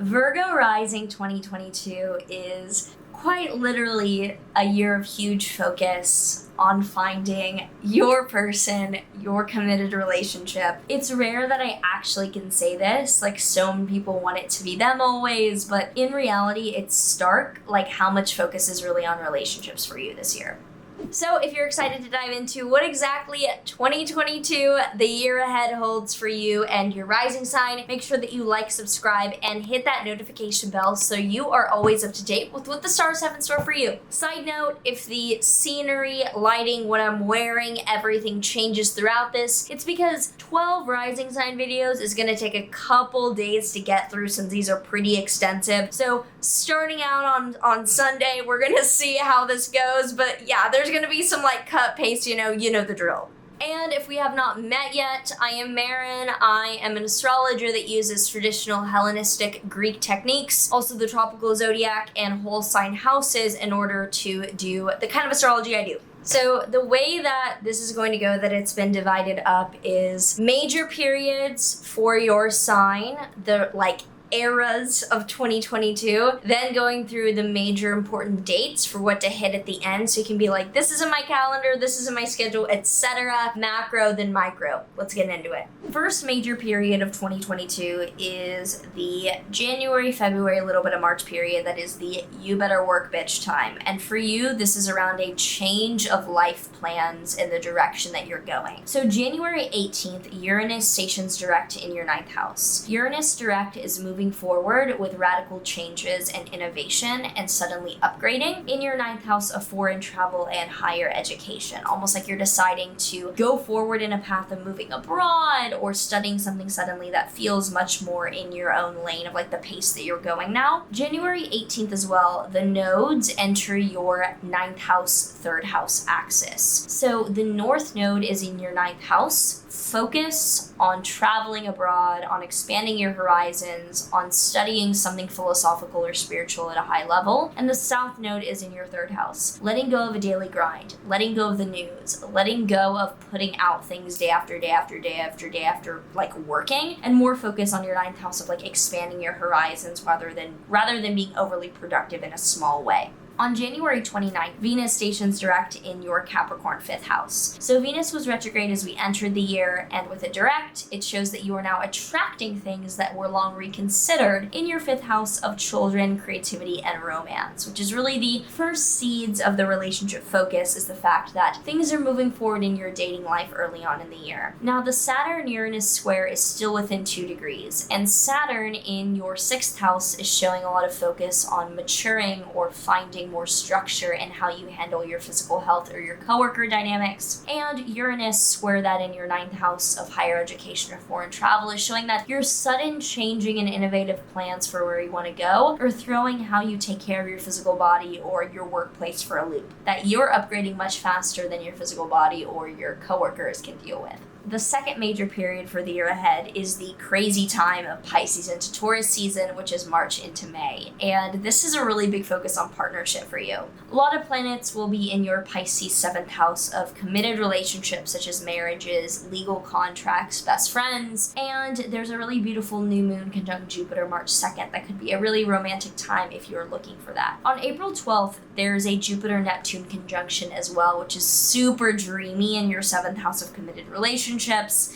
Virgo Rising 2022 is quite literally a year of huge focus on finding your person, your committed relationship. It's rare that I actually can say this, like so many people want it to be them always, but in reality, it's stark, like how much focus is really on relationships for you this year. So if you're excited to dive into what exactly 2022, the year ahead, holds for you and your rising sign, make sure that you like, subscribe, and hit that notification bell so you are always up to date with what the stars have in store for you. Side note, if the scenery, lighting, what I'm wearing, everything changes throughout this, it's because 12 rising sign videos is going to take a couple days to get through since these are pretty extensive. So starting out on Sunday, we're going to see how this goes, but yeah, there's going to be some like cut paste, you know the drill. And if we have not met yet, I am Maren. I am an astrologer that uses traditional Hellenistic Greek techniques, also the tropical zodiac and whole sign houses in order to do the kind of astrology I do. So the way that this is going to go, that it's been divided up, is major periods for your sign, the like eras of 2022, then going through the major important dates for what to hit at the end, so you can be like, this is in my calendar, this is in my schedule, etc. Macro then micro. Let's get into it. First major period of 2022 is the January, February, a little bit of March period. That is the you better work bitch time. And for you, this is around a change of life plans in the direction that you're going. So January 18th, Uranus stations direct in your 9th house. Uranus direct is moving forward with radical changes and innovation and suddenly upgrading in your 9th house of foreign travel and higher education. Almost like you're deciding to go forward in a path of moving abroad or studying something suddenly that feels much more in your own lane of like the pace that you're going now. January 18th as well, the nodes enter your 9th house, 3rd house axis. So the north node is in your 9th house. Focus on traveling abroad, on expanding your horizons, on studying something philosophical or spiritual at a high level. And the south node is in your 3rd house. Letting go of a daily grind, letting go of the news, letting go of putting out things day after day after day after day after like working, and more focus on your 9th house of like expanding your horizons rather than being overly productive in a small way. On January 29th, Venus stations direct in your Capricorn 5th house. So Venus was retrograde as we entered the year, and with it direct, it shows that you are now attracting things that were long reconsidered in your 5th house of children, creativity, and romance, which is really the first seeds of the relationship focus, is the fact that things are moving forward in your dating life early on in the year. Now, the Saturn-Uranus square is still within 2 degrees, and Saturn in your 6th house is showing a lot of focus on maturing or finding more structure in how you handle your physical health or your coworker dynamics. And Uranus, square that in your 9th house of higher education or foreign travel, is showing that your sudden changing and innovative plans for where you want to go are throwing how you take care of your physical body or your workplace for a loop. That you're upgrading much faster than your physical body or your coworkers can deal with. The second major period for the year ahead is the crazy time of Pisces into Taurus season, which is March into May. And this is a really big focus on partnership for you. A lot of planets will be in your Pisces 7th house of committed relationships, such as marriages, legal contracts, best friends. And there's a really beautiful new moon conjunct Jupiter March 2nd that could be a really romantic time if you're looking for that. On April 12th, there's a Jupiter-Neptune conjunction as well, which is super dreamy in your 7th house of committed relationships.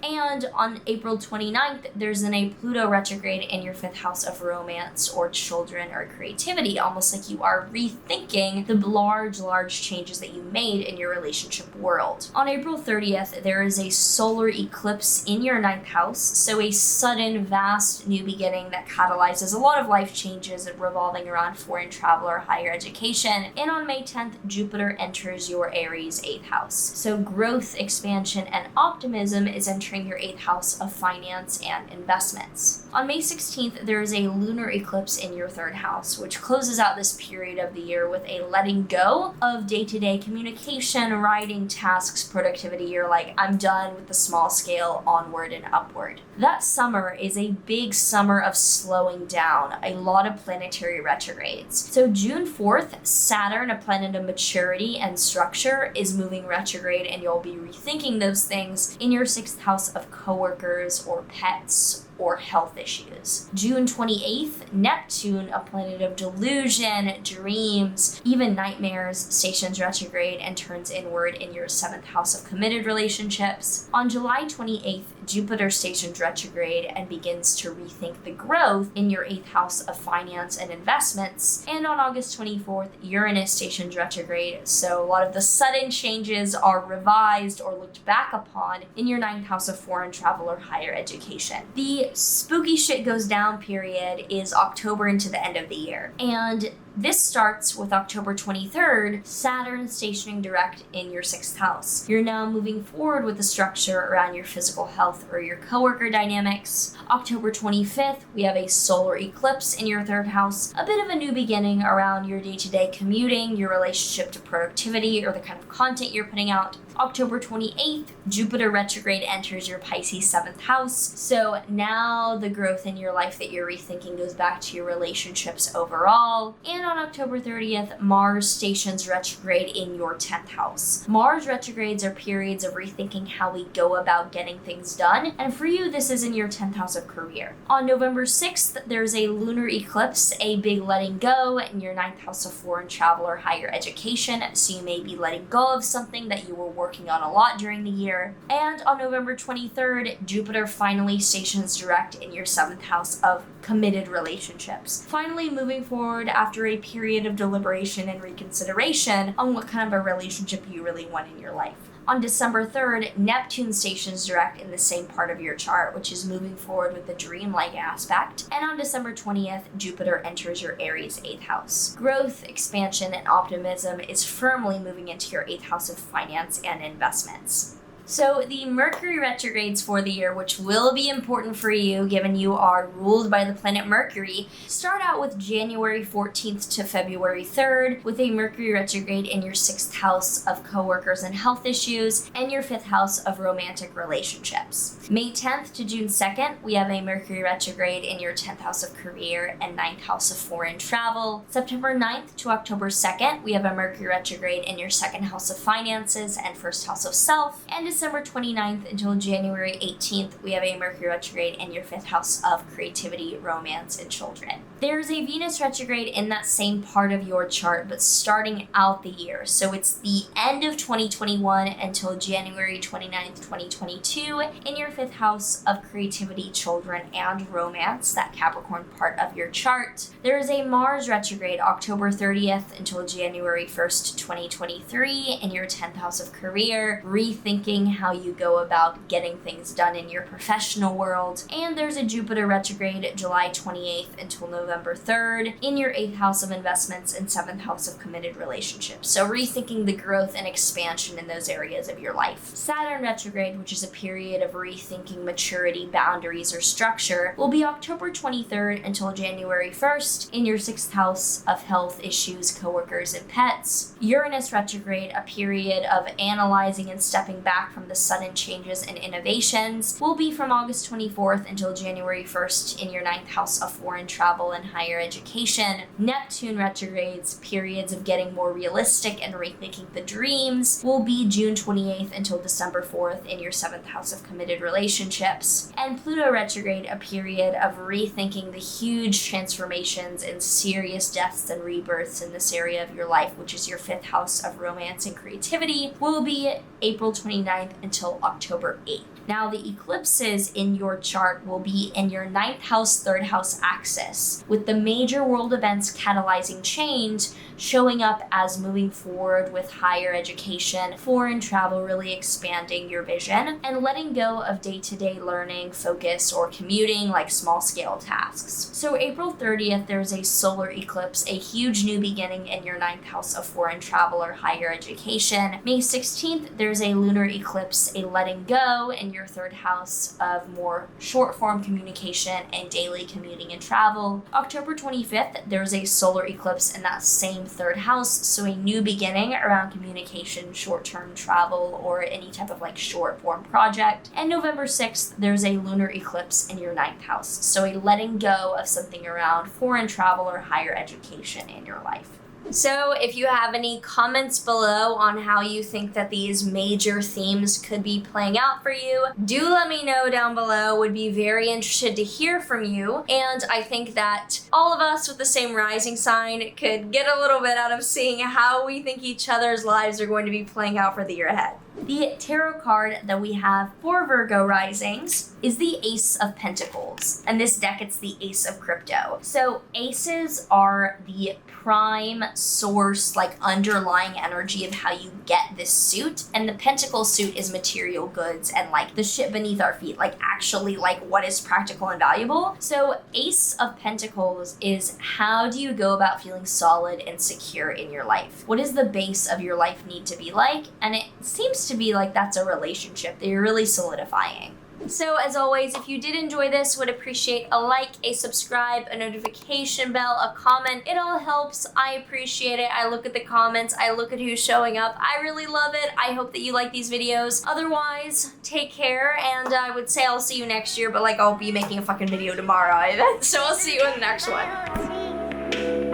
And on April 29th, there's a Pluto retrograde in your 5th house of romance or children or creativity, almost like you are rethinking the large changes that you made in your relationship world. On April 30th, there is a solar eclipse in your 9th house, so a sudden, vast new beginning that catalyzes a lot of life changes revolving around foreign travel or higher education. And on May 10th, Jupiter enters your Aries 8th house. So growth, expansion, and optimism is entering your 8th house of finance and investments. On May 16th, there is a lunar eclipse in your 3rd house, which closes out this period of the year with a letting go of day-to-day communication, writing, tasks, productivity. You're like, I'm done with the small scale, onward and upward. That summer is a big summer of slowing down, a lot of planetary retrogrades. So June 4th, Saturn, a planet of maturity and structure, is moving retrograde, and you'll be rethinking those things in your 6th house of coworkers or pets or health issues. June 28th, Neptune, a planet of delusion, dreams, even nightmares, stations retrograde and turns inward in your 7th house of committed relationships. On July 28th, Jupiter stations retrograde and begins to rethink the growth in your 8th house of finance and investments. And on August 24th, Uranus stations retrograde, so a lot of the sudden changes are revised or looked back upon in your 9th house of foreign travel or higher education. The spooky shit goes down period is October into the end of the year. And this starts with October 23rd, Saturn stationing direct in your 6th house. You're now moving forward with the structure around your physical health or your coworker dynamics. October 25th, we have a solar eclipse in your 3rd house, a bit of a new beginning around your day-to-day commuting, your relationship to productivity, or the kind of content you're putting out. October 28th, Jupiter retrograde enters your Pisces 7th house. So now the growth in your life that you're rethinking goes back to your relationships overall. And on October 30th, Mars stations retrograde in your 10th house. Mars retrogrades are periods of rethinking how we go about getting things done. And for you, this is in your 10th house of career. On November 6th, there's a lunar eclipse, a big letting go in your 9th house of foreign travel or higher education. So you may be letting go of something that you were working on a lot during the year. And on November 23rd, Jupiter finally stations direct in your 7th house of committed relationships. Finally moving forward after a period of deliberation and reconsideration on what kind of a relationship you really want in your life. On December 3rd, Neptune stations direct in the same part of your chart, which is moving forward with the dreamlike aspect. And on December 20th, Jupiter enters your Aries 8th house. Growth, expansion, and optimism is firmly moving into your 8th house of finance and investments. So the Mercury retrogrades for the year, which will be important for you given you are ruled by the planet Mercury, start out with January 14th to February 3rd with a Mercury retrograde in your 6th house of coworkers and health issues and your 5th house of romantic relationships. May 10th to June 2nd, we have a Mercury retrograde in your 10th house of career and 9th house of foreign travel. September 9th to October 2nd, we have a Mercury retrograde in your 2nd house of finances and 1st house of self. And December 29th until January 18th, we have a Mercury retrograde in your 5th house of creativity, romance, and children. There's a Venus retrograde in that same part of your chart, but starting out the year. So it's the end of 2021 until January 29th, 2022 in your 5th house of creativity, children, and romance, that Capricorn part of your chart. There is a Mars retrograde October 30th until January 1st, 2023 in your 10th house of career, rethinking how you go about getting things done in your professional world. And there's a Jupiter retrograde July 28th until November 3rd in your 8th house of investments and 7th house of committed relationships. So rethinking the growth and expansion in those areas of your life. Saturn retrograde, which is a period of rethinking maturity, boundaries, or structure, will be October 23rd until January 1st in your 6th house of health issues, coworkers, and pets. Uranus retrograde, a period of analyzing and stepping back from the sudden changes and innovations, will be from August 24th until January 1st in your 9th house of foreign travel and higher education. Neptune retrogrades, periods of getting more realistic and rethinking the dreams, will be June 28th until December 4th in your 7th house of committed relationships. And Pluto retrograde, a period of rethinking the huge transformations and serious deaths and rebirths in this area of your life, which is your 5th house of romance and creativity, will be April 29th until October 8th. Now, the eclipses in your chart will be in your 9th house, 3rd house axis, with the major world events catalyzing change showing up as moving forward with higher education, foreign travel really expanding your vision, and letting go of day-to-day learning, focus, or commuting like small-scale tasks. So April 30th, there's a solar eclipse, a huge new beginning in your 9th house of foreign travel or higher education. May 16th, there's a lunar eclipse, a letting go in your 3rd house of more short-form communication and daily commuting and travel. October 25th, there's a solar eclipse in that same 3rd house, so a new beginning around communication, short-term travel, or any type of like short-form project. And November 6th, there's a lunar eclipse in your 9th house, so a letting go of something around foreign travel or higher education in your life. So if you have any comments below on how you think that these major themes could be playing out for you, do let me know down below. Would be very interested to hear from you. And I think that all of us with the same rising sign could get a little bit out of seeing how we think each other's lives are going to be playing out for the year ahead. The tarot card that we have for Virgo risings is the Ace of Pentacles. And this deck, it's the Ace of Crypto. So aces are the prime source, like underlying energy of how you get this suit. And the Pentacle suit is material goods and like the shit beneath our feet, like actually like what is practical and valuable. So Ace of Pentacles is how do you go about feeling solid and secure in your life? What does the base of your life need to be like? And it seems to be like that's a relationship that you're really solidifying. So as always, if you did enjoy this, would appreciate a like, a subscribe, a notification bell, a comment. It all helps. I appreciate it. I look at the comments. I look at who's showing up. I really love it. I hope that you like these videos. Otherwise, take care, and I would say I'll see you next year, but like I'll be making a fucking video tomorrow. So I'll see you in the next one.